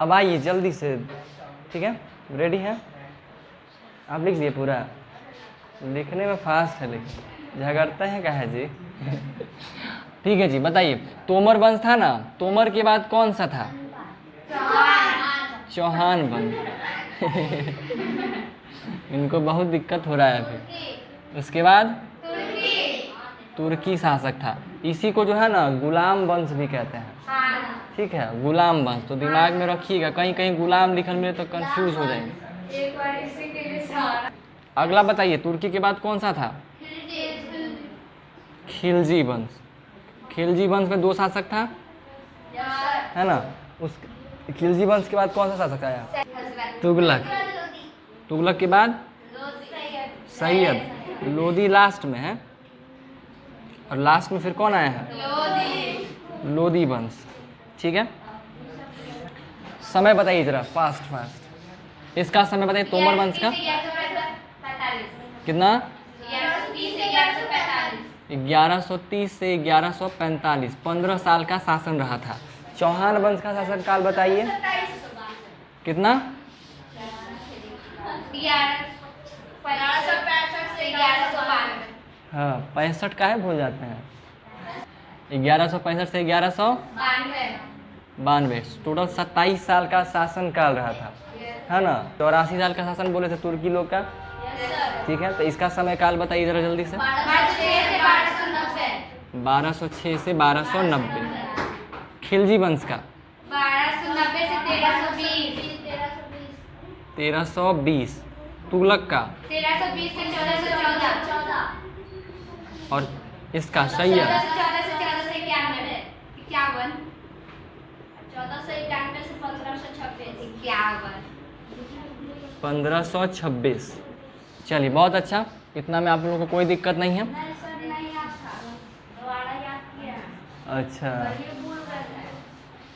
अब आइए जल्दी से, ठीक है, रेडी है? आप लिख लिए पूरा? लिखने में फास्ट है लेकिन झगड़ते हैं क्या है जी? ठीक है जी, बताइए। तोमर वंश था ना, तोमर के बाद कौन सा था? चौहान वंश। इनको बहुत दिक्कत हो रहा है अभी। उसके बाद तुर्की शासक था। इसी को जो है ना गुलाम वंश भी कहते हैं, ठीक है, गुलाम वंश। तो दिमाग में रखिएगा, कहीं कहीं गुलाम लिखल मिले तो कंफ्यूज हो जाएंगे। अगला बताइए, तुर्की के बाद कौन सा था? खिलजी वंश। खिलजी वंश में 2 शासक था, है ना? उस खिलजी वंश के बाद कौन सा शासक आया? तुगलक। तुगलक के बाद सैयद। लोदी लास्ट में है, और लास्ट में फिर कौन आया है? लोदी वंश। ठीक है, समय बताइए जरा फास्ट फास्ट। इसका समय बताइए तोमर वंश का। कितना? 1130 से 1145, 15 साल का शासन रहा था। चौहान वंश का शासन काल बताइए। कितना? 1165 से 1192। हाँ, 65 का है, भूल जाते हैं। 1165 से 1192, टोटल 27 साल का शासन काल रहा था, है ना? 84 साल का शासन बोले थे तुर्की लोग का, ठीक है। तो इसका समय काल बताइए जरा जल्दी से। 1206 से 1290। खिलजी वंश का 1290 से 1320। तुगलक का 1320 से 1414। और इसका सैयद 1414 से 1491। 51। 1491 से 1526। 1526। चलिए, बहुत अच्छा, इतना में आप लोगों को कोई दिक्कत नहीं है। अच्छा,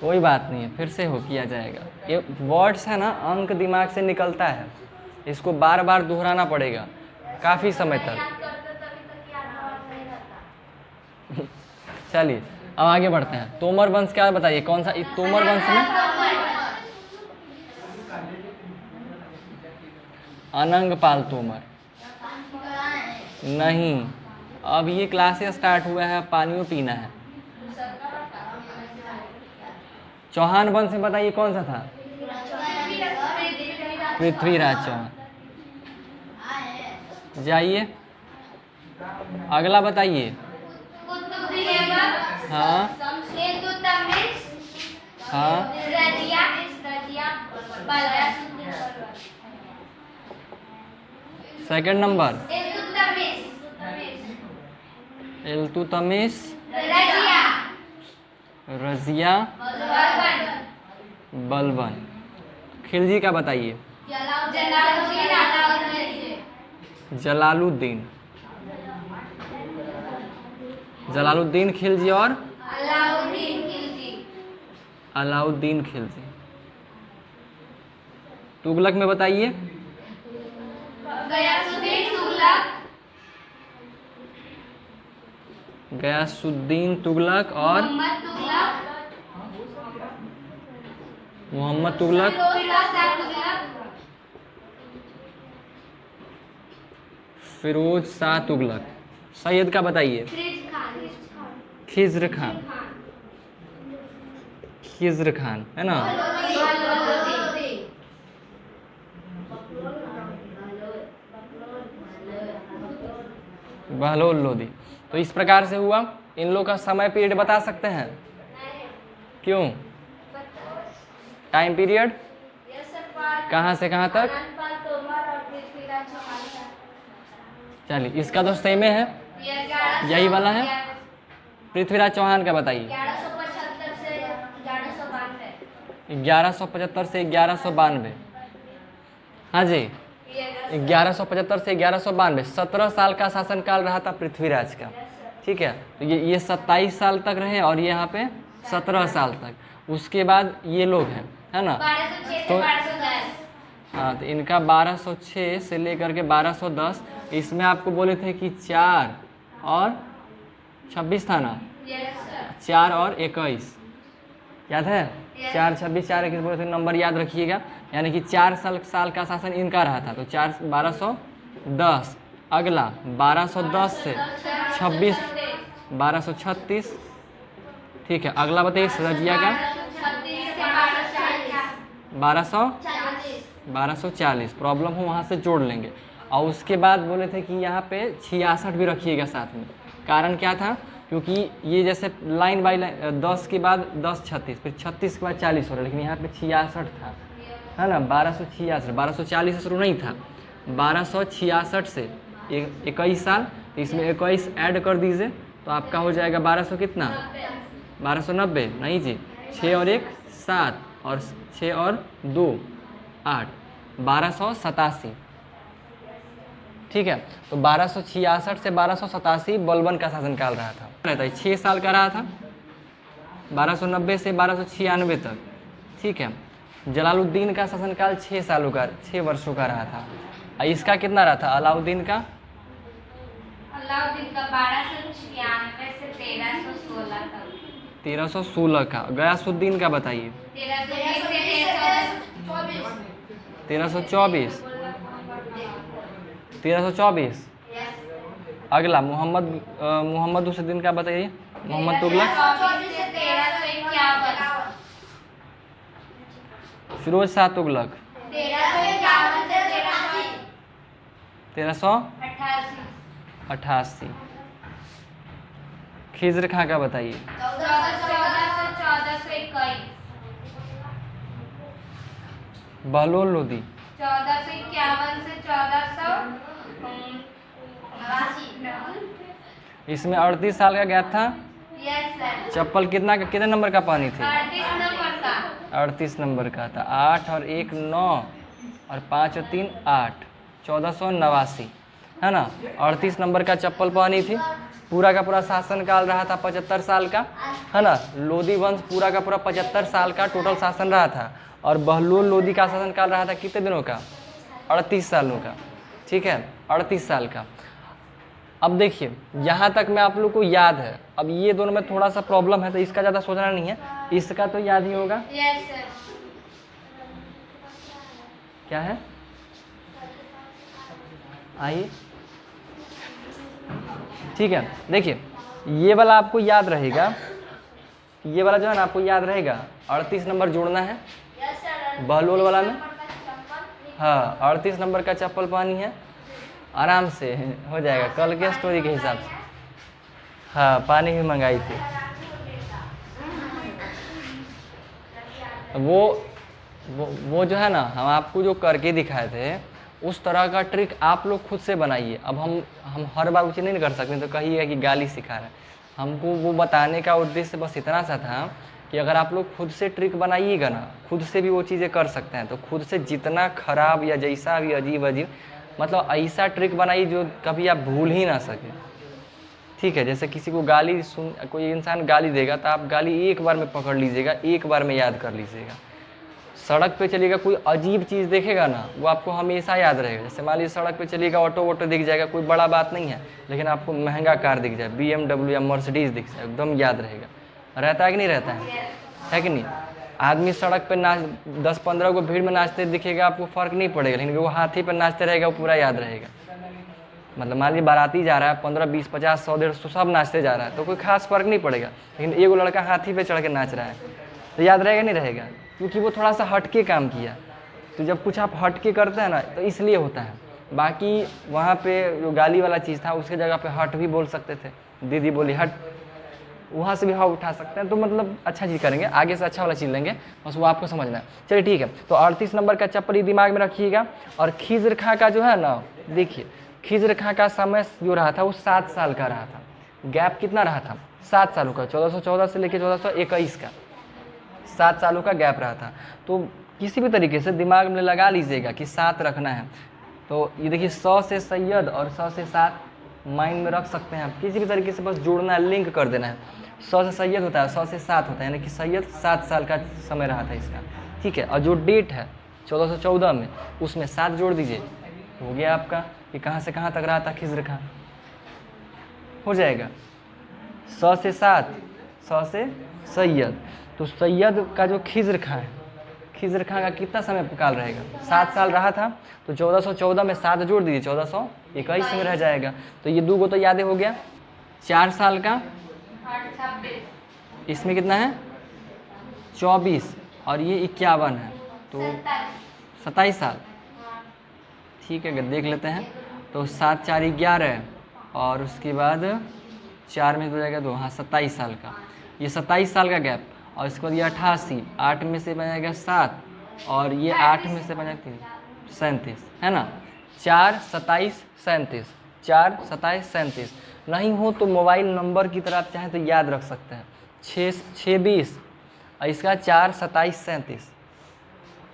कोई बात नहीं है, फिर से हो किया जाएगा। ये वर्ड्स है ना, अंक दिमाग से निकलता है, इसको बार बार दोहराना पड़ेगा काफ़ी समय तक। चलिए, अब आगे बढ़ते हैं। तोमर वंश क्या बताइए, कौन सा? तोमर वंश में अनंगपाल तोमर नहीं। अब ये क्लासेस स्टार्ट हुआ है, पानियों पीना है। चौहान वंश में बताइए कौन सा था? पृथ्वीराज चौहान। जाइए, अगला बताइए। हाँ हाँ, सेकंड नंबर इल्तुतमिश, रजिया, बलबन। खिलजी का बताइए। जलालुद्दीन। जलालुद्दीन खिलजी और अलाउद्दीन खिलजी। तुगलक में बताइए। गयासुद्दीन तुगलक और मोहम्मद तुगलक। फिरोज शाह तुगलक। सैयद का बताइए। खिज्र खान। खिज्र खान, है ना? बहलोल लोदी। तो इस प्रकार से हुआ। इन लोग का समय पीरियड बता सकते हैं? क्यों? टाइम पीरियड कहाँ से कहाँ तक? चलिए, इसका तो सेम है, यही वाला है। पृथ्वीराज चौहान का बताइए। 1175 से 1192। हाँ जी, 1175 से 1192, 17 साल का शासनकाल रहा था पृथ्वीराज का, ठीक है। तो ये 27 साल तक रहे, और ये यहाँ पे 17 साल तक। उसके बाद ये लोग हैं, है ना? तो हाँ, तो इनका 1206 से लेकर के 1210। इसमें आपको बोले थे कि 4 और 26 था ना? 4 और 21, याद है? 4 26 4 21 बोले थे, नंबर याद रखिएगा। यानी कि 4 साल का शासन इनका रहा था, तो 1210। अगला 1210 से 26 1236। ठीक है, अगला बताइए रजिया का 1240। प्रॉब्लम हो वहाँ से जोड़ लेंगे। और उसके बाद बोले थे कि यहाँ पे 66 भी रखिएगा साथ में। कारण क्या था, क्योंकि ये जैसे लाइन बाई लाइन 10 के बाद 10 36, फिर 36 के बाद 40 हो रहा है, लेकिन यहाँ पे 66 था, है ना। 1266, 1240 से शुरू नहीं था, 1266 से 21 साल, तो इसमें 21 ऐड कर दीजिए तो आपका हो जाएगा 1200 कितना, 1290। नहीं जी, 6 और 1 7 और 6 और 2 8, 1287। ठीक है, तो 1266 से 1287 बलबन का शासनकाल रहा था। रहता है 6 साल का रहा था, 1290 से 1296 तक। ठीक है, जलालुद्दीन का शासनकाल 6 वर्षों का रहा था। और इसका कितना रहा था, अलाउद्दीन का 1296 से 1316 तक। 1316 का। गयासुद्दीन का बताइए 1324। 1324। अगला मोहम्मद हुसैन का बताइए, मोहम्मद तुगलक। 1351। फिरोज शाह तुगलक 1388। खिज्र खां का बताइए 1421। बहलोल लोदी 1451 से 1489। इसमें 38 साल का गैप था। Yes sir. चप्पल कितने नंबर का पानी थी, 38 नंबर का। 38 नंबर का था। 8 और 1 9 और 5 और 3 8, 1489, है ना। 38 नंबर का चप्पल पानी थी। पूरा का पूरा शासनकाल रहा था 75 साल का, है ना। लोदी वंश पूरा का पूरा 75 साल का टोटल शासन रहा था। और बहलोल लोदी का शासनकाल रहा था कितने दिनों का, 38 सालों का। ठीक है, 38 साल का। अब देखिए यहाँ तक में आप लोग को याद है। अब ये दोनों में थोड़ा सा प्रॉब्लम है, तो इसका ज़्यादा सोचना नहीं है, इसका तो याद ही होगा। Yes sir. क्या है, आइए। ठीक है, देखिए ये वाला आपको याद रहेगा, ये वाला जो है ना आपको याद रहेगा। 38 नंबर जोड़ना है यस सर। बहलोल वाला में। हाँ, 38 नंबर का चप्पल पानी है, आराम से हो जाएगा कल के स्टोरी के हिसाब से। हाँ, पानी भी मंगाई थी। वो जो है ना, हम आपको जो करके दिखाए थे उस तरह का ट्रिक आप लोग खुद से बनाइए। अब हम हर बार उसे नहीं कर सकते, तो कहिएगा कि गाली सिखा रहे हैं। हमको वो बताने का उद्देश्य बस इतना सा था कि अगर आप लोग खुद से ट्रिक बनाइएगा ना, खुद से भी वो चीज़ें कर सकते हैं। तो खुद से जितना खराब या जैसा भी अजीब मतलब ऐसा ट्रिक बनाइए जो कभी आप भूल ही ना सके। ठीक है, जैसे किसी को कोई इंसान गाली देगा तो आप गाली एक बार में पकड़ लीजिएगा, एक बार में याद कर लीजिएगा। सड़क पे चलिएगा, कोई अजीब चीज़ देखेगा ना, वो आपको हमेशा याद रहेगा। जैसे मान लीजिए सड़क पे चलिएगा, ऑटो दिख जाएगा, कोई बड़ा बात नहीं है, लेकिन आपको महंगा कार दिख जाए, BMW या मर्सिडीज दिख जाए, एकदम याद रहेगा। रहता है कि नहीं रहता है कि नहीं। आदमी सड़क पे 10-15 को भीड़ में नाचते दिखेगा, आपको फ़र्क नहीं पड़ेगा, लेकिन वो हाथी पर नाचते रहेगा, वो पूरा याद रहेगा। मतलब मान लीजिए बाराती जा रहा है, 15 20 50 100 150 सब नाचते जा रहा है, तो कोई खास फर्क नहीं पड़ेगा। लेकिन एगो लड़का हाथी पे चढ़ के नाच रहा है, तो याद रहेगा नहीं रहेगा, क्योंकि वो थोड़ा सा हटके काम किया। तो जब कुछ आप हटके करते हैं ना, तो इसलिए होता है। बाकी वहाँ पे जो गाली वाला चीज़ था, उसके जगह पे हट भी बोल सकते थे। दीदी बोली हट, वहाँ से भी हाँ उठा सकते हैं। तो मतलब अच्छा चीज़ करेंगे, आगे से अच्छा वाला चीज़ लेंगे, बस वो आपको समझना है। चलिए ठीक है, तो 38 नंबर का चप्पल दिमाग में रखिएगा। और खिज्र खां का जो है ना, देखिए खिज्र खां का समय जो रहा था वो 7 साल का रहा था। गैप कितना रहा था, 7 सालों का। 1414 से लेकर 1421 का 7 सालों का गैप रहा था। तो किसी भी तरीके से दिमाग में लगा लीजिएगा कि 7 रखना है। तो ये देखिए 100 से सैयद और 100 से 7 माइंड में रख सकते हैं आप। किसी भी तरीके से बस जोड़ना है, लिंक कर देना है। 100 से सैयद होता है, 100 से 7 होता है, यानी कि सैयद 7 साल का समय रहा था इसका। ठीक है, और जो डेट है 1414 में, उसमें 7 जोड़ दीजिए, हो गया आपका कि कहाँ से कहाँ तक रहा था खिज्र खां। हो जाएगा 100 से 7, 100 से सैयद। तो सैयद का जो खिज्र खां है, खिज्र खां का कितना समय काल रहेगा? 7 साल रहा था, तो 1414 में 7 जोड़ दीजिए, 1421 में रह जाएगा। तो ये 2 को तो याद हो गया। 4 साल का 26 इसमें कितना है? 24 और ये 51 है, तो 27 साल। ठीक है, अगर देख लेते हैं तो 7 4 11 और उसके बाद 4 में हो जाएगा 2, हाँ 27 साल का। ये 27 साल का गैप, और इसके बाद ये 88, 8 में से बनेगा 7 और ये 8 में से बनेगा 37, है ना। 4 27 37, 4 27 37। नहीं हो तो मोबाइल नंबर की तरह आप चाहें तो याद रख सकते हैं, 6 20 और इसका 4 27 37।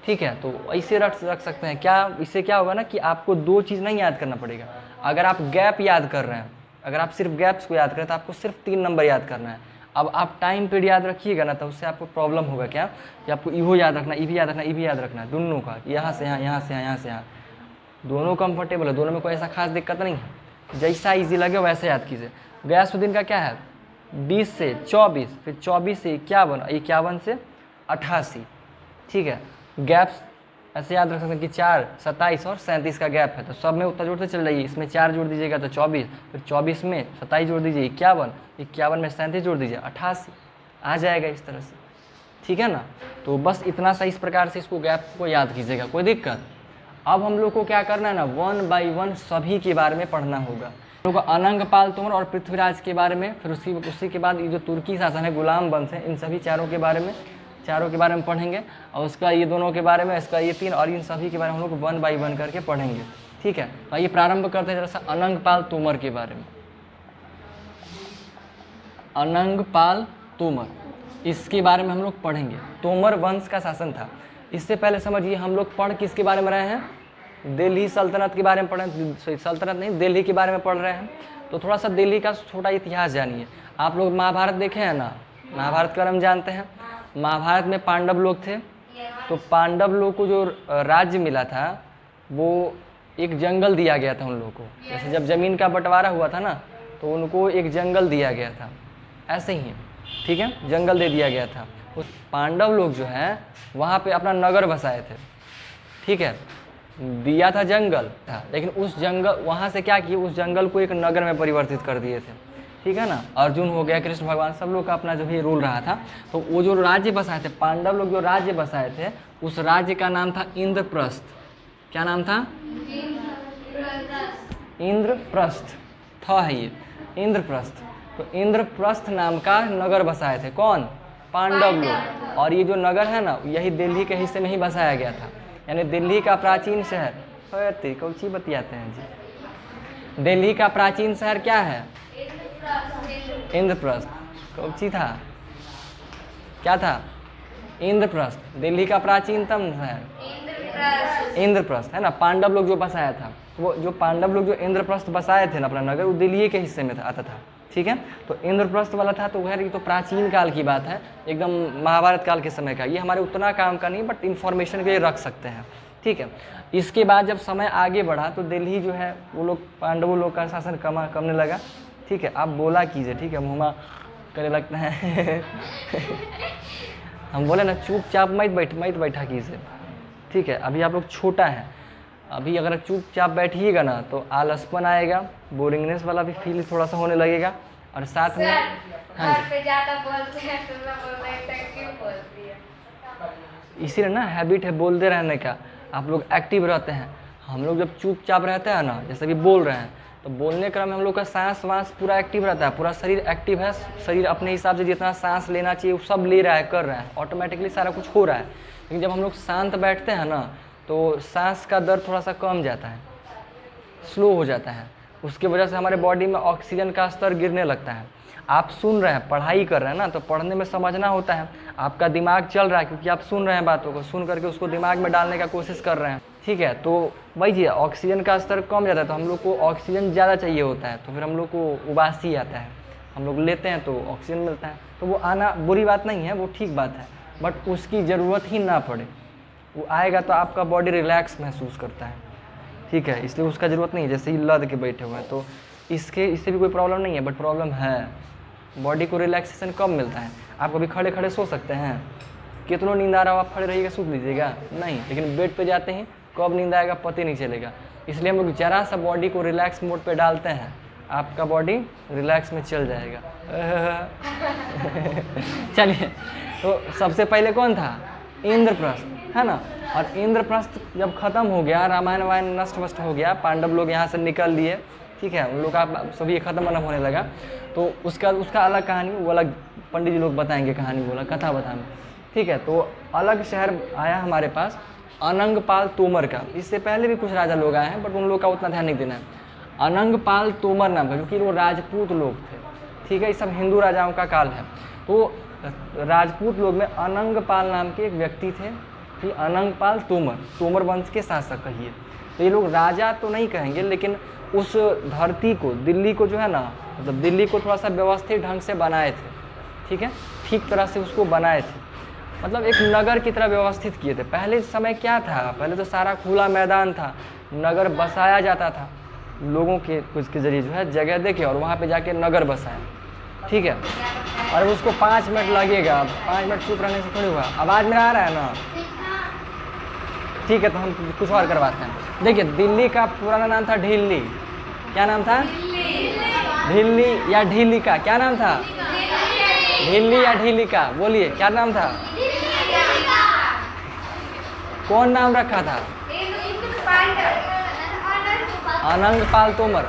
ठीक है, तो ऐसे रख सकते हैं। क्या इससे क्या होगा ना कि आपको 2 चीज़ नहीं याद करना पड़ेगा। अगर आप गैप याद कर रहे हैं, अगर आप सिर्फ गैप्स को याद करें तो आपको सिर्फ 3 नंबर याद करना है। अब आप टाइम पीरियड याद रखिएगा ना, तो उससे आपको प्रॉब्लम होगा क्या कि आपको इहो याद रखना, ई भी याद रखना, ई भी याद रखना, दोनों का, यहाँ से यहाँ, यहाँ से यहाँ, यहाँ से यहाँ, दोनों कंफर्टेबल है, दोनों में कोई ऐसा खास दिक्कत नहीं है। जैसा ईजी लगे वैसे याद कीजिए। गयासुद्दीन का क्या है? 20 से 24, फिर 24 से 51, 51 से 88। ठीक है, गैप्स ऐसे याद रख सकते हैं कि 4 27 और 37 का गैप है, तो सब में उतना जोड़ते चल जाइए। इसमें 4 जोड़ दीजिएगा तो 24, फिर 24 में 27 जोड़ दीजिए 51, 51 में 37 जोड़ दीजिए 88, आ जाएगा इस तरह से। ठीक है ना, तो बस इतना सा इस प्रकार से इसको गैप को याद कीजिएगा, कोई दिक्कत। अब हम लोग को क्या करना है ना, 1 बाय 1 सभी के बारे में पढ़ना होगा। हम लोग को अनंग पाल तोमर और पृथ्वीराज के बारे में, फिर उसी के बाद ये जो तुर्की शासन है गुलाम वंश है, इन सभी चारों के बारे में पढ़ेंगे। और उसका ये दोनों के बारे में, इसका ये 3 और इन सभी के बारे में हम लोग 1 बाय 1 करके पढ़ेंगे। ठीक है, तो आइए प्रारंभ करते हैं जरा सा अनंग पाल तोमर के बारे में। अनंग पाल तोमर, इसके बारे में हम लोग पढ़ेंगे। तोमर वंश का शासन था। इससे पहले समझिए हम लोग पढ़ किसके बारे में रहे हैं? दिल्ली सल्तनत के बारे में पढ़े, सल्तनत नहीं, दिल्ली के बारे में पढ़ रहे हैं। तो थोड़ा सा दिल्ली का छोटा इतिहास जानिए। आप लोग महाभारत देखे हैं ना, महाभारत के बारे में जानते हैं। महाभारत में पांडव लोग थे, तो पांडव लोग को जो राज्य मिला था वो एक जंगल दिया गया था उन लोगों को। जैसे जब जमीन का बंटवारा हुआ था ना, तो उनको एक जंगल दिया गया था, ऐसे ही। ठीक है, जंगल दे दिया गया था। उस पांडव लोग जो हैं वहाँ पे अपना नगर बसाए थे। ठीक है, दिया था जंगल था, लेकिन उस जंगल वहाँ से क्या किए, उस जंगल को एक नगर में परिवर्तित कर दिए थे। ठीक है ना, अर्जुन हो गया, कृष्ण भगवान, सब लोग का अपना जो भी रूल रहा था। तो वो जो राज्य बसाए थे, पांडव लोग जो राज्य बसाए थे, उस राज्य का नाम था इंद्रप्रस्थ। क्या नाम था? इंद्रप्रस्थ था, है ये इंद्रप्रस्थ। तो इंद्रप्रस्थ नाम का नगर बसाए थे कौन? पांडव लोग। और ये जो नगर है ना, यही दिल्ली के हिस्से में ही बसाया गया था। यानी दिल्ली का प्राचीन शहर, कौची बतियाते हैं जी, दिल्ली का प्राचीन शहर क्या है? इंद्रप्रस्थ। कौची था, क्या था? इंद्रप्रस्थ। दिल्ली का प्राचीनतम शहर इंद्रप्रस्थ, है ना। पांडव लोग जो बसाया था, वो जो पांडव लोग जो इंद्रप्रस्थ बसाए थे ना अपना नगर, वो दिल्ली के हिस्से में आता था। ठीक है, तो इंद्रप्रस्थ वाला था। तो खैर ये तो प्राचीन काल की बात है, एकदम महाभारत काल के समय का। ये हमारे उतना काम का नहीं, बट इन्फॉर्मेशन के लिए रख सकते हैं। ठीक है, इसके बाद जब समय आगे बढ़ा तो दिल्ली जो है वो लोग पांडवों लोग का शासन कमने लगा। ठीक है, आप बोला कीजिए, ठीक है, मुँहमा करने लगता है हम बोले ना चुपचाप मत बैठा कीजिए। ठीक है, अभी आप लोग छोटा है, अभी अगर चुपचाप बैठिएगा ना तो आलसपन आएगा, बोरिंगनेस वाला भी फील थोड़ा सा होने लगेगा। और साथ में हाँ जी, पे ज्यादा बोलते हैं तो मैं बोल रहा हूं क्यों बोलती है, इसीलिए ना हैबिट है बोलते रहने का, आप लोग एक्टिव रहते हैं। हम लोग जब चुपचाप रहते हैं ना, जैसे भी बोल रहे हैं, तो बोलने क्रम में हम लोग का सांस वांस पूरा एक्टिव रहता है, पूरा शरीर एक्टिव है। शरीर अपने हिसाब से जितना सांस लेना चाहिए वो सब ले रहा है, कर रहा है, ऑटोमेटिकली सारा कुछ हो रहा है। लेकिन जब हम लोग शांत बैठते हैं ना, तो सांस का दर थोड़ा सा कम जाता है, स्लो हो जाता है। उसकी वजह से हमारे बॉडी में ऑक्सीजन का स्तर गिरने लगता है। आप सुन रहे हैं, पढ़ाई कर रहे हैं ना, तो पढ़ने में समझना होता है, आपका दिमाग चल रहा है क्योंकि आप सुन रहे हैं बातों को, सुन करके उसको दिमाग में डालने का कोशिश कर रहे हैं। ठीक है, तो वही जी, ऑक्सीजन का स्तर कम जाता है, तो हम लोग को ऑक्सीजन ज़्यादा चाहिए होता है, तो फिर हम लोग को उबासी आता है, हम लोग लेते हैं तो ऑक्सीजन मिलता है। तो वो आना बुरी बात नहीं है, वो ठीक बात है, बट उसकी ज़रूरत ही ना पड़े। वो आएगा तो आपका बॉडी रिलैक्स महसूस करता है। ठीक है, इसलिए उसका ज़रूरत नहीं है। जैसे ही लद के बैठे हुए हैं, तो इससे भी कोई प्रॉब्लम नहीं है, बट प्रॉब्लम है, बॉडी को रिलैक्सेशन कम मिलता है। आप कभी खड़े खड़े सो सकते हैं? कितनों नींद आ रहा हो आप खड़े रहिएगा, सूत लीजिएगा? नहीं। लेकिन बेड पे जाते ही कब नींद आएगा पता ही नहीं चलेगा। इसलिए हम लोग ज़रा सा बॉडी को रिलैक्स मोड पे डालते हैं, आपका बॉडी रिलैक्स में चल जाएगा। चलिए, तो सबसे पहले कौन था? इंद्रप्रस्थ, है ना। और इंद्रप्रस्थ जब खत्म हो गया, रामायण वायन नष्ट वष्ट हो गया, पांडव लोग यहाँ से निकल लिए, ठीक है, उन लोग का सभी खत्म वनम होने लगा, तो उसका अलग कहानी, वो अलग पंडित जी लोग बताएंगे कहानी, बोला कथा बताएंगे, ठीक है। तो अलग शहर आया हमारे पास अनंगपाल तोमर का। इससे पहले भी कुछ राजा लोग आए हैं, बट उन लोग का उतना ध्यान नहीं देना है। अनंगपाल तोमर नाम का, क्योंकि वो राजपूत लोग थे, ठीक है, ये सब हिंदू राजाओं का काल है। तो राजपूत लोग में अनंगपाल नाम के एक व्यक्ति थे, कि अनंगपाल तोमर, तोमर वंश के शासक कहिए। तो ये लोग राजा तो नहीं कहेंगे, लेकिन उस धरती को, दिल्ली को जो है ना, मतलब दिल्ली को थोड़ा सा व्यवस्थित ढंग से बनाए थे, ठीक है, ठीक तरह से उसको बनाए थे, मतलब एक नगर की तरह व्यवस्थित किए थे। पहले समय क्या था? पहले तो सारा खुला मैदान था, नगर बसाया जाता था लोगों के कुछ के जरिए, जो है जगह देके और वहाँ पे जाके नगर बसाया, ठीक है। और उसको 5 मिनट लगेगा, 5 मिनट चुप रहने से थोड़ी हुआ। आवाज़ मेरा आ रहा है ना? ठीक है, तो हम कुछ और करवाते हैं। देखिए, दिल्ली का पुराना नाम था ढिल्ली। क्या नाम था? ढिल्ली या ढीली का क्या नाम था? ढिल्ली या ढीली का, बोलिए क्या नाम था? कौन नाम रखा था? अनंगपाल तोमर।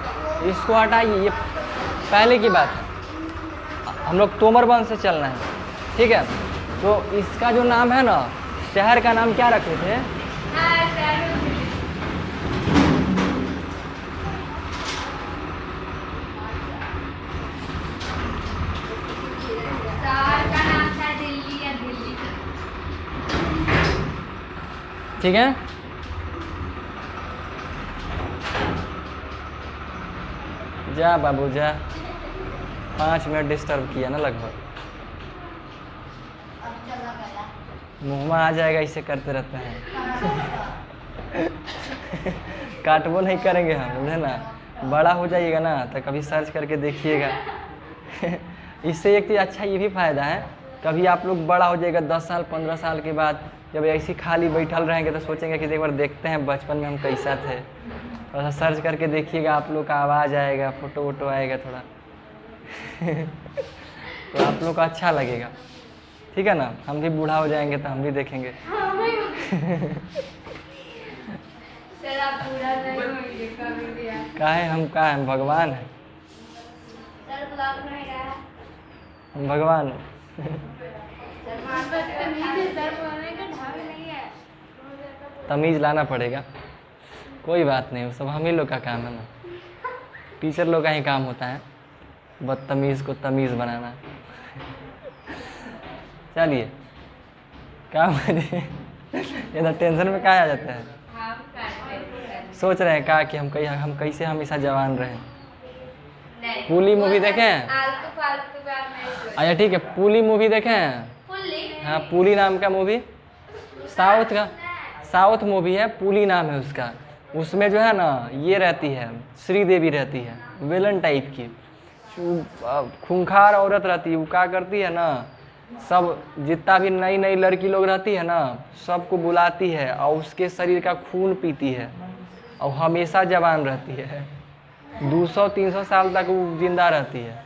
इसको हटाइए, ये पहले की बात है, हम लोग तोमर वंश से चलना है, ठीक है। तो इसका जो नाम है ना, शहर का नाम क्या रखे थे? ठीक है, जा बाबू जा, 5 मिनट डिस्टर्ब किया ना लगभग, मुँह में आ जाएगा, इसे करते रहते हैं। काटबो नहीं करेंगे हम, समझे ना। बड़ा हो जाइएगा ना तो कभी सर्च करके देखिएगा। इससे एक चीज़ अच्छा ये भी फ़ायदा है, कभी आप लोग बड़ा हो जाएगा 10 साल 15 साल के बाद, जब ऐसी खाली बैठल रहेंगे तो सोचेंगे कि एक बार देखते हैं बचपन में हम कैसा थे। थोड़ा सा सर्च करके देखिएगा, आप लोग का आवाज़ आएगा, फ़ोटो वोटो आएगा थोड़ा। तो आप लोग को अच्छा लगेगा, ठीक है ना। हम भी बूढ़ा हो जाएंगे तो हम भी देखेंगे। काहे हम का हम भगवान हैं, हम भगवान हैं। तमीज़ लाना पड़ेगा, कोई बात नहीं, वो सब हम ही लोग का काम है ना, टीचर लोग का ही काम होता है बदतमीज़ को तमीज़ बनाना। चलिए, काम ये तो टेंशन में क्या आ जाता है, सोच रहे हैं क्या कि हम कैसे हमेशा जवान रहें। पुली मूवी देखें? अच्छा ठीक है, पुली मूवी देखें? हाँ, पुली नाम का मूवी, साउथ मूवी है, पुली नाम है उसका। उसमें जो है ना, ये रहती है, श्रीदेवी रहती है, विलन टाइप की, खूंखार औरत रहती है। वो क्या करती है ना, सब जितना भी नई नई लड़की लोग रहती है ना, सबको बुलाती है और उसके शरीर का खून पीती है और हमेशा जवान रहती है, 200-300 साल तक वो जिंदा रहती है।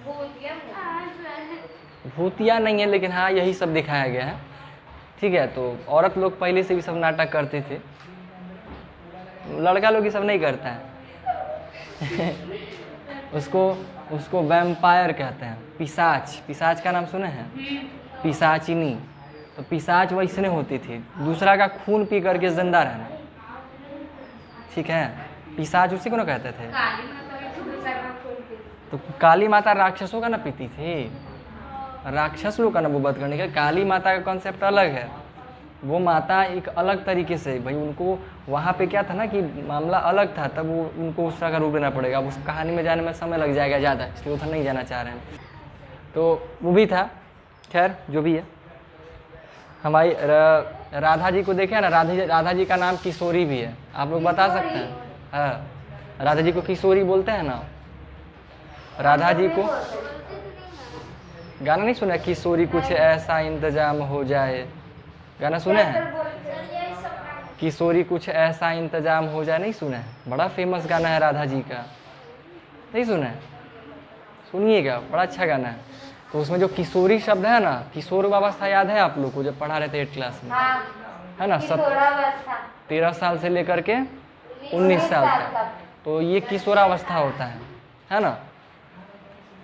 भूतिया नहीं है, लेकिन हाँ यही सब दिखाया गया है, ठीक है। तो औरत लोग पहले से भी सब नाटक करते थे, लड़का लोग ये सब नहीं करता है। उसको वैम्पायर कहते हैं, पिशाच का नाम सुने हैं? पिशाचिनी। तो पिशाच वैसने होती थी, दूसरा का खून पी करके जिंदा रहना, ठीक है। पिशाच उसी को ना कहते थे। तो काली माता राक्षसों का ना पीती थी, राक्षस लोग का ना वो वध करने का। काली माता का कॉन्सेप्ट अलग है, वो माता एक अलग तरीके से, भाई उनको वहाँ पे क्या था ना कि मामला अलग था, तब वो उनको उस तरह का रूप लेना पड़ेगा। उस कहानी में जाने में समय लग जाएगा ज़्यादा, इसलिए उधर नहीं जाना चाह रहे हैं। तो वो भी था, खैर जो भी है। हमारी राधा जी को देखे ना, राधा जी का नाम किशोरी भी है, आप लोग बता सकते हैं? हाँ, राधा जी को किशोरी बोलते हैं ना, राधा जी को गाना नहीं सुना, किशोरी कुछ ऐसा इंतजाम हो जाए, गाना सुने हैं? किशोरी कुछ ऐसा इंतजाम हो जाए, नहीं सुना है? बड़ा फेमस गाना है राधा जी का, नहीं सुना है? सुनिएगा, बड़ा अच्छा गाना है। तो उसमें जो किशोरी शब्द है ना, किशोर अवस्था याद है आप लोग को जब पढ़ा रहे थे 8 क्लास में, है ना? 13 साल से लेकर के 19 साल तक, तो ये किशोरावस्था होता है ना?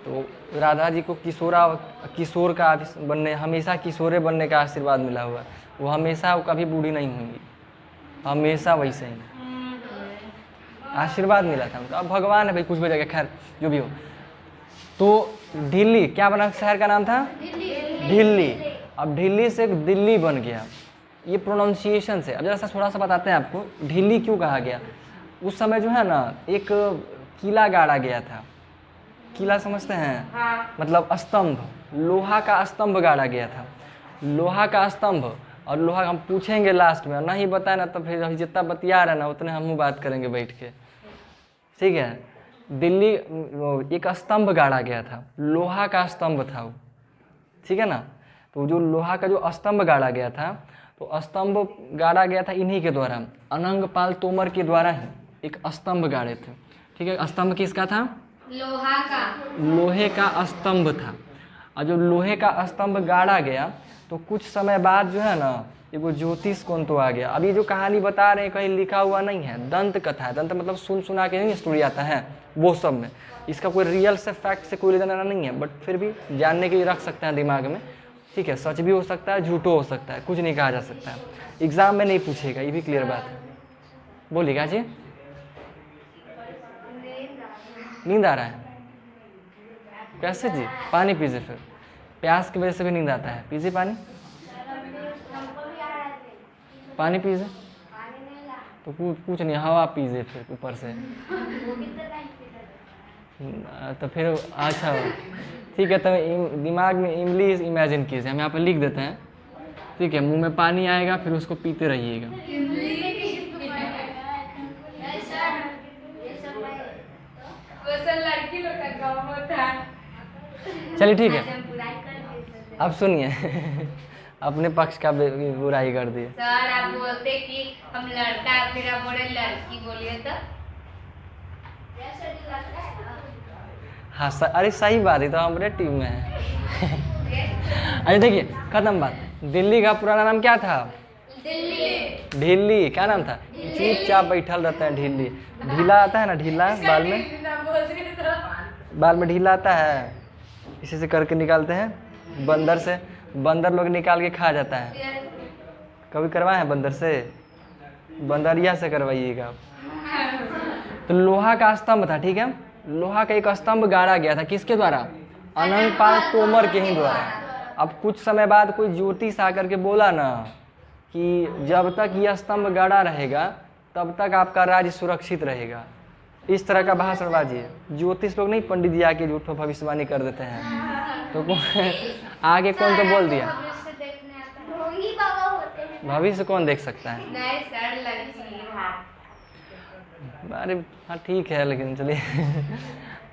तो राधा जी को किशोर का बनने, हमेशा किशोरे बनने का आशीर्वाद मिला हुआ है। वो हमेशा कभी बूढ़ी नहीं होंगी, हमेशा वैसे ही आशीर्वाद मिला था उनका। अब भगवान है भाई, कुछ भी जगह, खैर जो भी हो। तो दिल्ली क्या बना, शहर का नाम था दिल्ली। अब दिल्ली से दिल्ली बन गया, ये प्रोनाउंसिएशन से। अब जरा सा थोड़ा सा बताते हैं आपको, दिल्ली क्यों कहा गया। उस समय जो है ना, एक किला गाड़ा गया था। किला समझते हैं? हाँ। मतलब स्तंभ, लोहा का स्तंभ गाड़ा गया था, लोहा का स्तंभ। और लोहा हम पूछेंगे लास्ट में, नहीं बताए ना तो फिर जितना बतिया रहे ना उतने हम बात करेंगे बैठ के, ठीक है? दिल्ली एक स्तंभ गाड़ा गया था, लोहा का स्तंभ था वो, ठीक है ना? तो जो लोहा का जो स्तंभ गाड़ा गया था, तो स्तंभ गाड़ा गया था इन्हीं के द्वारा, अनंगपाल तोमर के द्वारा ही एक स्तंभ गाड़े थे, ठीक है? स्तंभ किसका था? लोहा का, लोहे का स्तंभ था। और जो लोहे का स्तंभ गाड़ा गया तो कुछ समय बाद जो है ना, एगो ज्योतिष कौन तो आ गया। अब ये जो कहानी बता रहे हैं कहीं लिखा हुआ नहीं है, दंत कथा है। दंत मतलब सुन सुना के नहीं स्टोरी आता है वो सब में, इसका कोई रियल से फैक्ट से कोई लेना नहीं है, बट फिर भी जानने के लिए रख सकते हैं दिमाग में, ठीक है? सच भी हो सकता है, झूठो हो सकता है, कुछ नहीं कहा जा सकता है। एग्जाम में नहीं पूछेगा, ये भी क्लियर बात है। बोलिएगा जी। नींद आ रहा है? कैसे जी? पानी पीजिए, फिर प्यास की वजह से भी नींद आता है, पीजिए पानी, पानी पीजिए। तो कुछ नहीं, हवा पीजिए फिर ऊपर से। तो फिर अच्छा ठीक है, तो दिमाग में इंग्लिश इमेजिन कीजिए, हम यहाँ पर लिख देते हैं, ठीक है? मुंह में पानी आएगा, फिर उसको पीते रहिएगा। लड़की लोग का काम होता है। चलिए ठीक है, अब सुनिए अपने पक्ष का बुराई कर दिए। सर आप बोलते कि हम लड़का, फिर आप बोले लड़की, बोलिए तो। हाँ अरे सही बात है, तो हमारे टीम में है। अरे देखिए, खत्म बात। दिल्ली का पुराना नाम क्या था? दिल्ली। ढिल्ली। क्या नाम था? चुपचाप बैठल रहता है ढिल्ली। ढीला आता है ना, ढीला बाल में, बाल में ढीला आता है, इसी से करके निकालते हैं। बंदर से, बंदर लोग निकाल के खा जाता है। कभी करवाए हैं बंदर से? बंदरिया से करवाइएगा। तो लोहा का स्तंभ था, ठीक है? लोहा का एक स्तंभ गाड़ा गया था, किसके द्वारा? अनंगपाल तोमर के ही द्वारा। अब कुछ समय बाद कोई ज्योतिष आकर के बोला ना कि जब तक यह स्तंभ गाड़ा रहेगा तब तक आपका राज्य सुरक्षित रहेगा। इस तरह का भाषणबाजी है। ज्योतिष लोग नहीं, पंडित जी आके झूठो भविष्यवाणी कर देते हैं। तो आगे कौन तो बोल दिया? भविष्य कौन देख सकता है? नहीं सर, लड़की। अरे हाँ ठीक है, लेकिन चलिए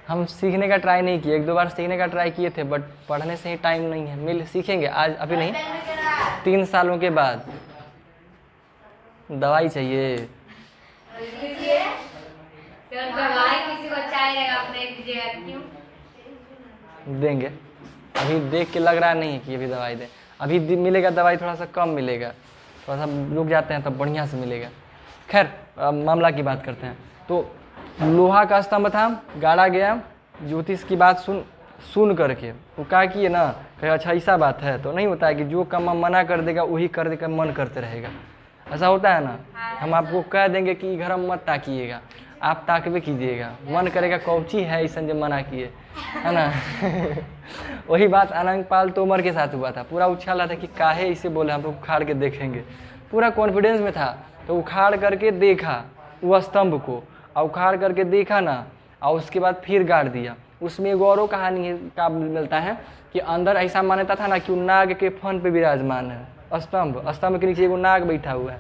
हम सीखने का ट्राई नहीं किए, 1-2 बार सीखने का ट्राई किए थे, बट पढ़ने से ही टाइम नहीं है। मिल सीखेंगे आज, अभी नहीं, 3 सालों के बाद। दवाई चाहिए? दवाई किसी को चाहिए अपने दीजिएगा, क्यों? देंगे, अभी देख के लग रहा नहीं है कि अभी दवाई दें। अभी मिलेगा दवाई, थोड़ा सा कम मिलेगा, थोड़ा सा रुक जाते हैं तब बढ़िया से मिलेगा। खैर मामला की बात करते हैं। तो लोहा का स्तंभ था, गाड़ा गया। ज्योतिष की बात सुन करके वो क्या किए ना, कहे अच्छा ऐसा बात है। तो नहीं होता है कि जो काम मना कर देगा वही कर देकर मन करते रहेगा, ऐसा होता है ना? हम आपको कह देंगे कि घर में मत ताकिएगा, आप ताकबे कीजिएगा, मन करेगा कौची है ऐसा जो मना किए, है ना? वही बात अनंगपाल तोमर के साथ हुआ था। पूरा उछाला था कि काहे इसे बोले, हम लोग उखाड़ के देखेंगे, पूरा कॉन्फिडेंस में था। तो उखाड़ करके देखा वो स्तंभ को, और उखाड़ करके देखा ना, और उसके बाद फिर गाड़ दिया। उसमें एक और कहानी का मिलता है कि अंदर ऐसा मान्यता था ना कि नाग के फन पे विराजमान है स्तंभ, स्तंभ के नीचे वो नाग बैठा हुआ है।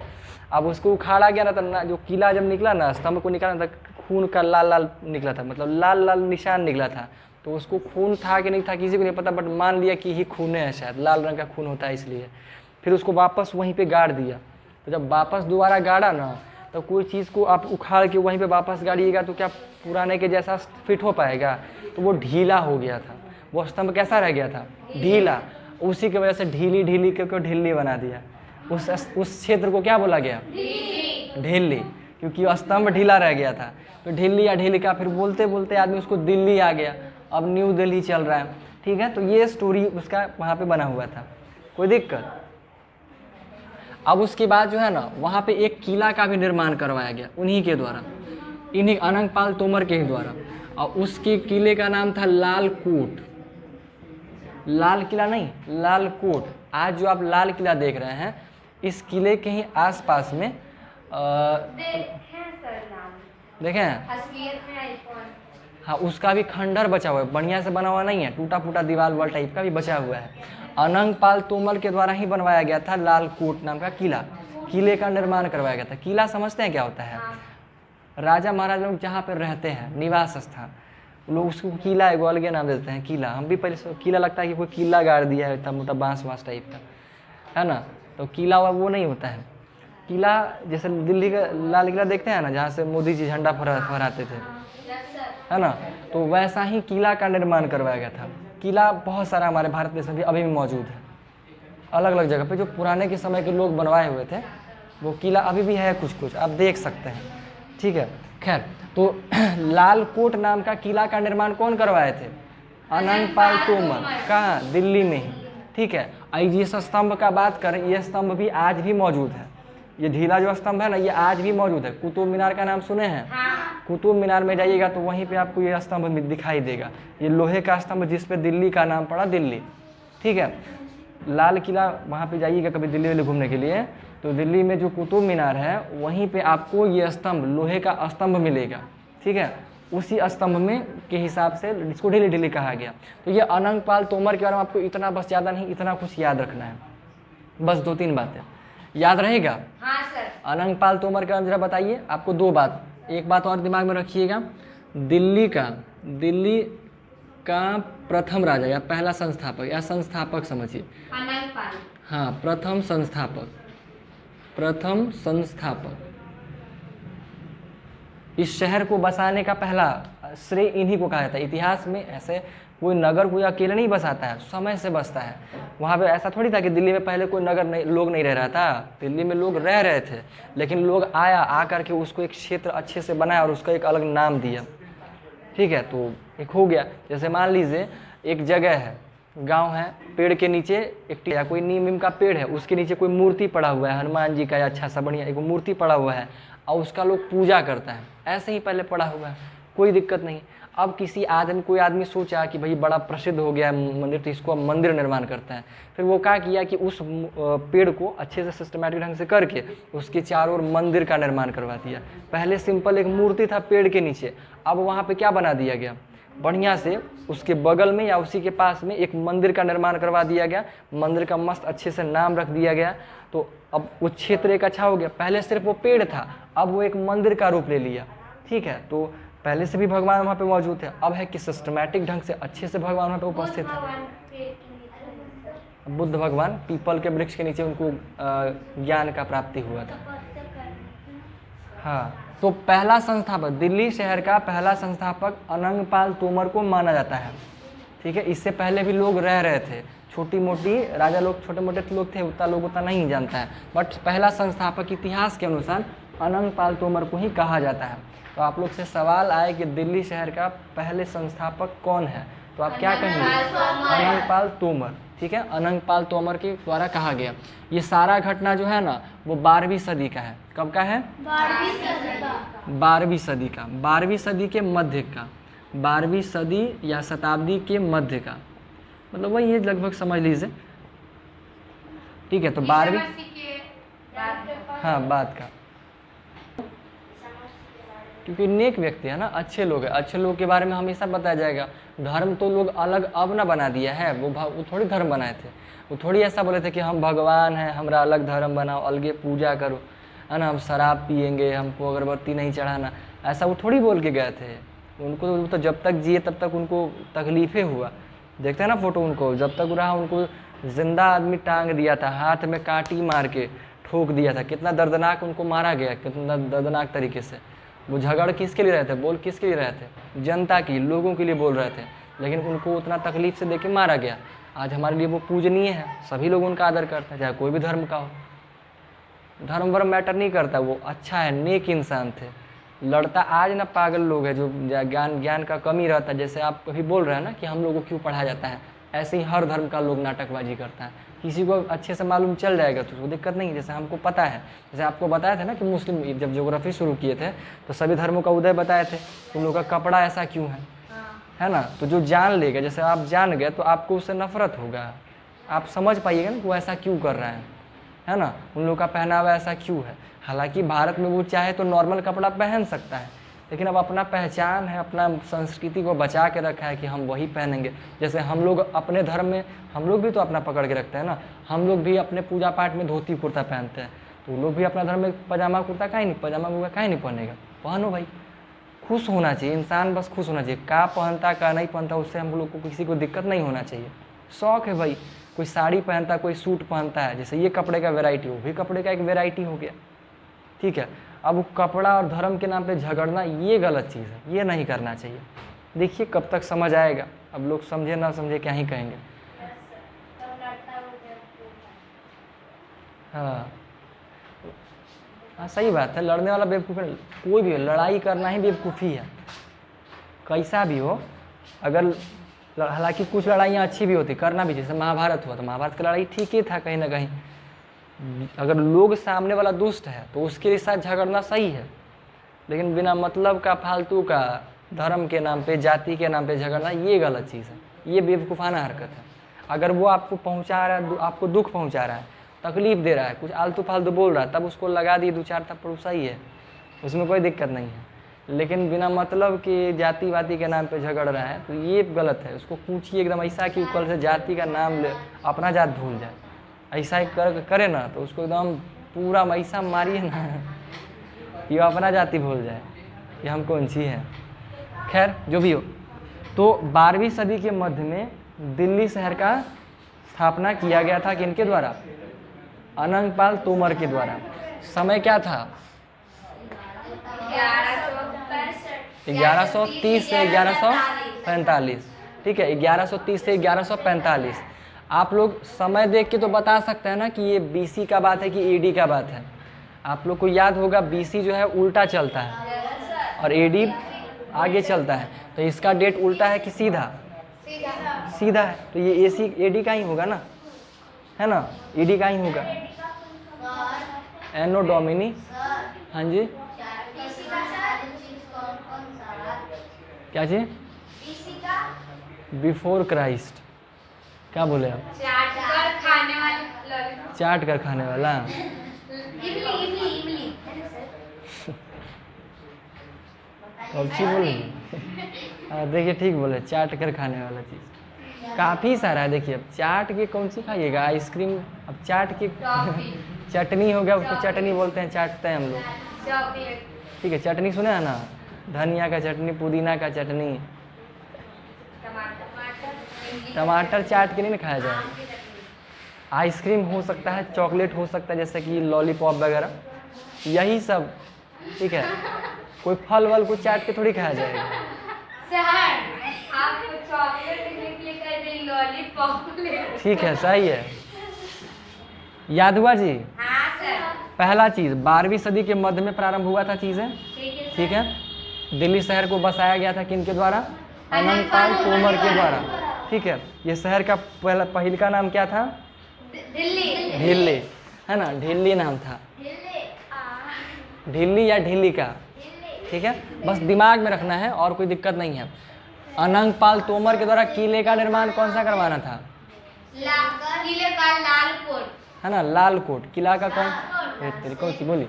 अब उसको उखाड़ा गया ना, तो जो किला जब निकला ना, स्तंभ को निकाला ना, तो खून का लाल लाल निकला था, मतलब लाल लाल निशान निकला था। तो उसको खून था कि नहीं था किसी को नहीं पता, बट मान लिया कि ही खून है, शायद लाल रंग का खून होता है इसलिए। फिर उसको वापस वहीं पे गाड़ दिया। तो जब वापस दोबारा गाड़ा ना, तो कोई चीज़ को आप उखाड़ के वहीं पे वापस गाड़िएगा तो क्या पुराने के जैसा फिट हो पाएगा? तो वो ढीला हो गया था, वो स्तंभ कैसा रह गया था? ढीला। उसी की वजह से ढीली ढीली करके ढिल्ली बना दिया। उस क्षेत्र को क्या बोला गया? ढिल्ली, क्योंकि स्तंभ ढीला रह गया था। तो ढिल्ली या ढीली का फिर बोलते बोलते आदमी उसको दिल्ली आ गया, अब न्यू दिल्ली चल रहा है। ठीक है, तो ये स्टोरी उसका वहाँ पे बना हुआ था। कोई दिक्कत? अब उसके बाद जो है ना, वहाँ पे एक किला का भी निर्माण करवाया गया उन्हीं के द्वारा, इन्हीं अनंगपाल तोमर के ही द्वारा। और उसके किले का नाम था लाल कोट। लाल किला नहीं, लाल कोट। आज जो आप लाल किला देख रहे हैं, इस किले के ही आसपास में देखें, असलियत में आईफोन। हाँ, उसका भी खंडर बचा हुआ है, बढ़िया से बना हुआ नहीं है, टूटा फूटा दीवार वाल टाइप का भी बचा हुआ है। अनंगपाल तोमर के द्वारा ही बनवाया गया था लाल कोट नाम का किला। किले का निर्माण करवाया गया था। किला समझते हैं क्या होता है? राजा महाराजा लोग जहाँ पर रहते हैं, निवास स्थान, लोग उसको किला एगो अलग नाम देते हैं, किला। हम भी पहले किला लगता है कि कोई किला गाड़ दिया है इतना मोटा बांस वांस टाइप का, है ना? तो किला वो नहीं होता है। किला जैसे दिल्ली का लाल किला देखते हैं ना, जहाँ से मोदी जी झंडा फहराते थे, है ना? तो वैसा ही किला का निर्माण करवाया गया था। किला बहुत सारा हमारे भारत देश में भी अभी भी मौजूद है, अलग अलग जगह पे। जो पुराने के समय के लोग बनवाए हुए थे, वो किला अभी भी है, कुछ कुछ आप देख सकते हैं। ठीक है, खैर, तो लाल कोट नाम का किला का निर्माण कौन करवाए थे? अनंगपाल तोमर। कहाँ? दिल्ली में ही। ठीक है, जिस स्तंभ का बात करें, ये स्तंभ भी आज भी मौजूद है। ये ढीला जो स्तंभ है ना, ये आज भी मौजूद है। कुतुब मीनार का नाम सुने हैं? कुतुब मीनार में जाइएगा तो वहीं पे आपको ये स्तंभ दिखाई देगा। ये लोहे का स्तंभ जिस पे दिल्ली का नाम पड़ा, दिल्ली। ठीक है, लाल किला वहाँ पे जाइएगा कभी दिल्ली घूमने के लिए, तो दिल्ली में जो कुतुब मीनार है वहीं पे आपको ये स्तंभ, लोहे का स्तंभ मिलेगा। ठीक है, उसी स्तंभ में के हिसाब से इसको ढीली ढीली कहा गया। तो ये अनंगपाल तोमर के बारे में आपको इतना, बस ज़्यादा नहीं, इतना कुछ याद रखना है, बस 2-3 बातें याद रहेगा। हाँ सर। अनंगपाल तोमर के जरा बताइए। आपको 2 बात, एक बात और दिमाग में रखिएगा, दिल्ली का प्रथम राजा या पहला संस्थापक या संस्थापक समझिए, अनंगपाल। हाँ, प्रथम संस्थापक। इस शहर को बसाने का पहला श्रेय इन्हीं को कहा जाता है। इतिहास में ऐसे कोई नगर कोई अकेले नहीं बसाता है, समय से बसता है। वहाँ पे ऐसा थोड़ी था कि दिल्ली में पहले कोई नगर नहीं, लोग नहीं रह रहा था। दिल्ली में लोग रह रहे थे, लेकिन लोग आ करके उसको एक क्षेत्र अच्छे से बनाया और उसका एक अलग नाम दिया। ठीक है, तो एक हो गया। जैसे मान लीजिए एक जगह है, गांव है, पेड़ के नीचे एक या कोई नीम का पेड़ है, उसके नीचे कोई मूर्ति पड़ा हुआ है, हनुमान जी का या अच्छा सा बढ़िया एक मूर्ति पड़ा हुआ है, और उसका लोग पूजा करता है। ऐसे ही पहले पड़ा हुआ है, कोई दिक्कत नहीं। अब कोई आदमी सोचा कि भाई बड़ा प्रसिद्ध हो गया मंदिर, तो इसको अब मंदिर निर्माण करता है। फिर वो क्या किया कि उस पेड़ को अच्छे से सिस्टमैटिक ढंग से करके उसके चारों ओर मंदिर का निर्माण करवा दिया। पहले सिंपल एक मूर्ति था पेड़ के नीचे, अब वहाँ पे क्या बना दिया गया, बढ़िया से उसके बगल में या उसी के पास में एक मंदिर का निर्माण करवा दिया गया। मंदिर का मस्त अच्छे से नाम रख दिया गया। तो अब वो क्षेत्र एक अच्छा हो गया। पहले सिर्फ वो पेड़ था, अब वो एक मंदिर का रूप ले लिया। ठीक है, तो पहले से भी भगवान वहाँ पे मौजूद थे, अब है कि सिस्टमैटिक ढंग से अच्छे से भगवान वहाँ पे उपस्थित है। बुद्ध भगवान पीपल के वृक्ष के नीचे उनको ज्ञान का प्राप्ति हुआ था। हाँ, तो पहला संस्थापक, दिल्ली शहर का पहला संस्थापक अनंगपाल तोमर को माना जाता है। ठीक है, इससे पहले भी लोग रह रहे थे, छोटी मोटी राजा लोग, छोटे मोटे लोग थे, उतना लोग उतना नहीं जानता है, बट पहला संस्थापक इतिहास के अनुसार अनंगपाल तोमर को ही कहा जाता है। तो आप लोग से सवाल आए कि दिल्ली शहर का पहले संस्थापक कौन है, तो आप क्या कहेंगे? अनंगपाल तोमर। ठीक है, अनंगपाल तोमर के द्वारा कहा गया। ये सारा घटना जो है ना, वो 12वीं सदी का है। कब का है? 12वीं सदी का, 12वीं सदी के मध्य का, 12वीं सदी या शताब्दी के मध्य का, मतलब वही है लगभग, समझ लीजिए। ठीक है, तो 12वीं, हाँ, बाद का, क्योंकि नेक व्यक्ति है ना, अच्छे लोग हैं, अच्छे लोग के बारे में हमेशा बताया जाएगा। धर्म तो लोग अलग अब ना बना दिया है, वो थोड़ी धर्म बनाए थे, वो थोड़ी ऐसा बोले थे कि हम भगवान हैं, हमारा अलग धर्म बनाओ, अलगे पूजा करो, है ना, हम शराब पिएंगे, हमको अगरबत्ती नहीं चढ़ाना, ऐसा वो थोड़ी बोल के गए थे। उनको तो जब तक जिए तब तक उनको तकलीफें हुआ। देखते हैं ना फोटो, उनको जब तक रहा उनको जिंदा आदमी टांग दिया था, हाथ में कांटी मार के ठोक दिया था, कितना दर्दनाक उनको मारा गया, कितना दर्दनाक तरीके से। वो झगड़ किसके लिए रहे थे, बोल किसके लिए रहे थे, जनता की, लोगों के लिए बोल रहे थे, लेकिन उनको उतना तकलीफ से देके मारा गया। आज हमारे लिए वो पूजनीय है, सभी लोग उनका आदर करते हैं, चाहे कोई भी धर्म का हो। धर्म वर्म मैटर नहीं करता, वो अच्छा है, नेक इंसान थे। लड़ता आज ना पागल लोग हैं जो ज्ञान का कमी रहता है, जैसे आप कभी बोल रहे हैं ना कि हम लोगों को क्यों पढ़ाया जाता है, ऐसे ही हर धर्म का लोग नाटकबाजी करता है। किसी को अच्छे से मालूम चल जाएगा तो उसको दिक्कत नहीं है, जैसे हमको पता है, जैसे आपको बताया था ना कि मुस्लिम जब ज्योग्राफी शुरू किए थे तो सभी धर्मों का उदय बताए थे, तुम लोग का कपड़ा ऐसा क्यों है ना। तो जो जान लेगा, जैसे आप जान गए तो आपको उससे नफरत होगा, आप समझ पाइएगा ना कि वो ऐसा क्यों कर रहा है ना, उन लोग का पहनावा ऐसा क्यों है। हालांकि भारत में वो चाहे तो नॉर्मल कपड़ा पहन सकता है, लेकिन अब अपना पहचान है, अपना संस्कृति को बचा के रखा है कि हम वही पहनेंगे। जैसे हम लोग अपने धर्म में हम लोग भी तो अपना पकड़ के रखते हैं ना, हम लोग भी अपने पूजा पाठ में धोती कुर्ता पहनते हैं, तो वो लोग भी अपना धर्म में पजामा कुर्ता काहे नहीं, पजामा कुर्ता काहे नहीं पहनेगा, पहनो भाई। खुश होना चाहिए इंसान, बस खुश होना चाहिए, का पहनता का नहीं पहनता उससे हम लोग को किसी को दिक्कत नहीं होना चाहिए। शौक है भाई, कोई साड़ी पहनता, कोई सूट पहनता है, जैसे ये कपड़े का वैरायटी, वो भी कपड़े का एक वैरायटी हो गया, ठीक है। अब वो कपड़ा और धर्म के नाम पे झगड़ना ये गलत चीज़ है, ये नहीं करना चाहिए। देखिए कब तक समझ आएगा, अब लोग समझे ना समझे क्या ही कहेंगे। हाँ हाँ सही बात है, लड़ने वाला बेवकूफ़ है, कोई भी हो, लड़ाई करना ही बेवकूफ़ी है, कैसा भी हो। अगर हालांकि कुछ लड़ाइयाँ अच्छी भी होती, करना भी, जैसे महाभारत हुआ तो महाभारत की लड़ाई ठीक ही था कहीं ना कहीं। अगर लोग सामने वाला दुष्ट है तो उसके साथ झगड़ना सही है, लेकिन बिना मतलब का फालतू का धर्म के नाम पे, जाति के नाम पे झगड़ना ये गलत चीज़ है, ये बेवकूफ़ाना हरकत है। अगर वो आपको पहुंचा रहा है, आपको दुख पहुंचा रहा है, तकलीफ दे रहा है, कुछ आलतू फालतू बोल रहा है, तब उसको लगा दिए 2-4 थप्पड़, सही है, उसमें कोई दिक्कत नहीं है। लेकिन बिना मतलब कि जाति वाति के नाम पे झगड़ रहा है तो ये गलत है। उसको पूछिए एकदम ऐसा कि कल से जाति का नाम ले, अपना जात भूल जाए, ऐसा ही करे ना तो उसको एकदम पूरा ऐसा मारिए ना ये अपना जाति भूल जाए, ये हम कौन सी है। खैर जो भी हो, तो 12वीं सदी के मध्य में दिल्ली शहर का स्थापना किया गया था किनके द्वारा, अनंगपाल तोमर के द्वारा। समय क्या था, 1130 से 1145, ठीक है, 1130 से 1145। आप लोग समय देख के तो बता सकते हैं ना कि ये बीसी का बात है कि एडी का बात है। आप लोग को याद होगा बीसी जो है उल्टा चलता है और एडी आगे चलता है, तो इसका डेट उल्टा है कि सीधा, सीधा है, तो ये एसी एडी का ही होगा ना, है ना, एडी का ही होगा। एनो डोमिनी, हाँ जी, क्या चीज, बिफोर क्राइस्ट, क्या बोले आप, चाट कर खाने वाले, चाट कर खाने वाला, इमली कौची बोले, देखिए ठीक बोले, चाट कर खाने वाला चीज़ काफ़ी सारा है। देखिए अब चाट के कौन सी खाइएगा, आइसक्रीम, अब चाट की चटनी हो गया, उसको चटनी बोलते हैं, चाटते हैं हम लोग, चॉकलेट, ठीक है। चटनी सुना है ना, धनिया का चटनी, पुदीना का चटनी, टमाटर चाट के नहीं ना खाया जाए। आइसक्रीम हो सकता है, चॉकलेट हो सकता है, जैसे कि लॉलीपॉप वगैरह, यही सब, ठीक है। कोई फल वल को चाट के थोड़ी खाया जाएगा। सर आपको चॉकलेट लेकर दे, लॉलीपॉप ले, ठीक है, सही है, याद हुआ जी। हाँ सर, पहला चीज़ 12वीं सदी के मध्य में प्रारंभ हुआ था चीज़ें, ठीक है। दिल्ली शहर को बसाया गया था किनके द्वारा, अनंगपाल तोमर के द्वारा, ठीक है। ये शहर का पहले का नाम क्या था, दिल्ली, ढिल्ली, है ना, ढिल्ली नाम था, ढिल्ली या ढिल्ली का, ठीक है, बस दिमाग में रखना है और कोई दिक्कत नहीं है। अनंगपाल तोमर के द्वारा किले का निर्माण कौन सा करवाना था, किले का लाल कोट, है ना, लाल कोट। किला का कौन, कौन सी बोली,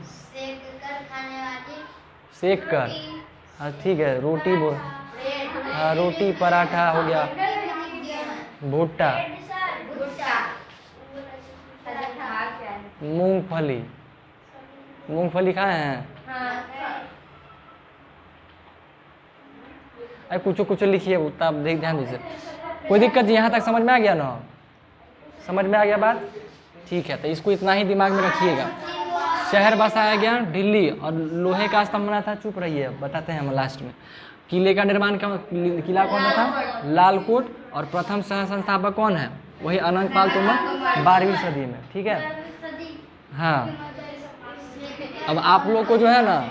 सेक कर, हाँ ठीक है, रोटी बोल, हाँ रोटी पराठा हो गया, भुट्टा, मूंगफली, मूंगफली खाए हैं, अरे कुछ कुछ लिखिए, उतना आप ध्यान दीजिए। कोई दिक्कत यहाँ तक समझ में आ गया ना? समझ में आ गया बात? ठीक है, तो इसको इतना ही दिमाग में रखिएगा। शहर बसाया गया दिल्ली, और लोहे का स्तंभ बना था। चुप रहिए, बताते हैं हम लास्ट में। किले का निर्माण किला कौन सा था? लालकोट। और प्रथम सह संस्थापक कौन है? वही अनंगपाल तोमर, 12वीं सदी में। ठीक है, हाँ। अब आप लोग को जो है ना,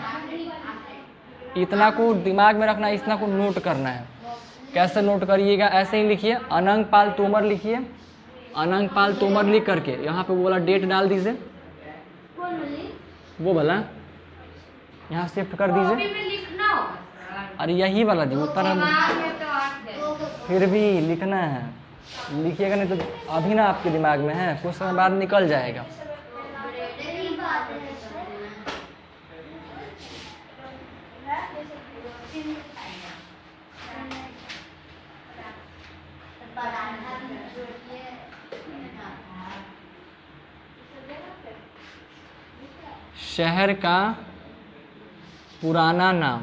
इतना को दिमाग में रखना है, इतना को नोट करना है। कैसे नोट करिएगा? ऐसे ही लिखिए, अनंगपाल तोमर लिखिए। अनंगपाल तोमर लिख करके यहाँ पे वो वाला डेट डाल दीजिए, वो वाला यहाँ शिफ्ट कर दीजिए। अरे यही वाला जी उत्तर हम, फिर भी लिखना है। लिखिएगा नहीं तो अभी ना आपके दिमाग में है, कुछ समय बाद निकल जाएगा। शहर का पुराना नाम,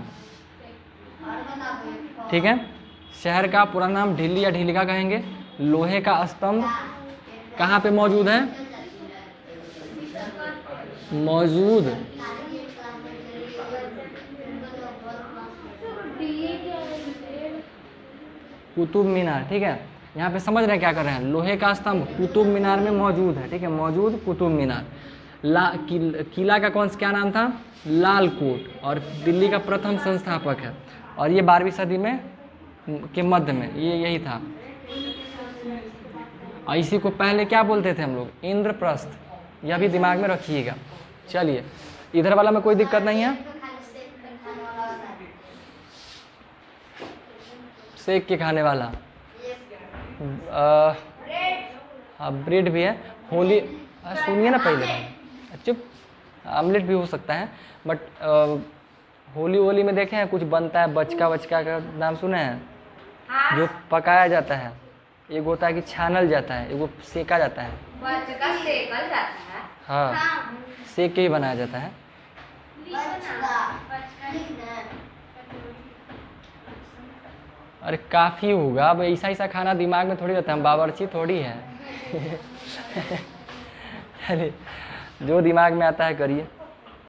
ठीक है, शहर का पुराना नाम ढिल्ली या ढीलिका कहेंगे। लोहे का स्तंभ कहाँ पे मौजूद है? मौजूद कुतुब मीनार। ठीक है, यहाँ पे समझ रहे हैं क्या कर रहे हैं? लोहे का स्तंभ कुतुब मीनार में मौजूद है। ठीक है, मौजूद कुतुब मीनार। किला का कौन सा क्या नाम था? लालकोट। और दिल्ली का प्रथम संस्थापक है, और ये 12वीं सदी में के मध्य में ये यही था। और इसी को पहले क्या बोलते थे हम लोग? इंद्रप्रस्थ। यह भी दिमाग में रखिएगा। चलिए, इधर वाला में कोई दिक्कत नहीं है? सेक के खाने वाला, हाँ ब्रेड भी है। होली, सुनिए ना पहले, चुप। आमलेट भी हो सकता है, बट होली वोली में देखे हैं कुछ बनता है, बचका वचका का नाम सुने हैं? जो पकाया जाता है, एक होता है कि छानल जाता है, एक वो सेका जाता है। बचका सेकल जाता है। हाँ, सेक के ही बनाया जाता है। अरे काफ़ी होगा, अब ऐसा ऐसा खाना दिमाग में थोड़ी रहता है, हम बावर्ची थोड़ी है। चलिए, जो दिमाग में आता है करिए।